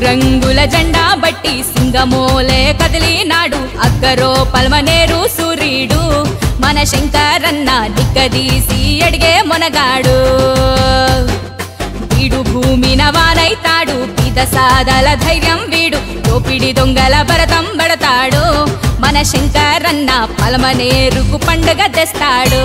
రంగుల జెండా బట్టి సింగమోలే కదిలినాడు అక్కరో పల్మనేరు సూర్యుడు మన శంకరన్న నిక్కదీసి అడిగే మొనగాడు వీడు భూమిన వానైతాడు పిద సాదల ధైర్యం వీడు దోపిడి దొంగల భరతం పడతాడు మన శంకరన్న పల్మనేరుకు పండుగ తెస్తాడు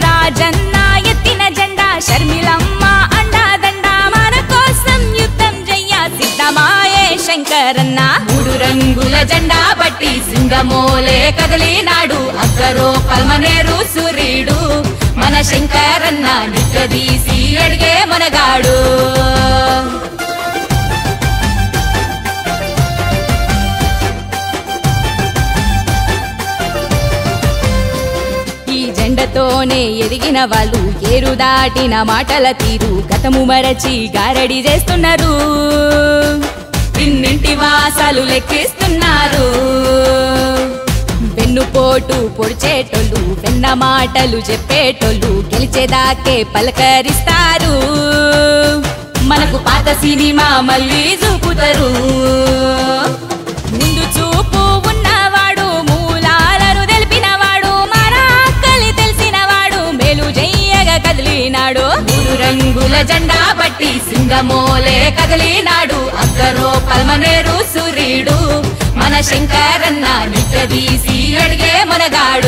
రాజన్న ఎత్తిన జెండా షర్మిలమ్మ అండాదండ మన కోసం యుద్ధం చెయ్య సిద్ధమాయే శంకరన్న మూడు రంగుల జెండా బట్టి సింగమోలే కదిలినాడు అక్కరో పల్మనేరు సూర్యుడు మన శంకరన్న నిక్కదీసి అడిగే మొనగాడు జెండతోనే ఎదిగిన వాళ్ళు ఏరు దాటిన మాటల తీరు గతము మరచి గారడి చేస్తున్నారు ఇన్నింటి వాసాలు లెక్కిస్తున్నారు వెన్నుపోటు పొడిచేటోళ్ళు వెన్న మాటలు చెప్పేటోళ్ళు గెలిచేదాకే పలకరిస్తారు మనకు పాత సినిమా మళ్ళీ చూపుతారు ముందు చూపు ఉన్నవాడు మూలాలను తెలిపినవాడు మన ఆకలి తెలిసినవాడు మేలు జయ్యగా కదిలినాడు మూడు రంగుల జెండా బట్టి సింగమోలే కదిలినాడు అక్కరో పల్మనేరు సూర్యుడు మన శంకరన్న నిక్కదీసి అడిగే మొనగాడు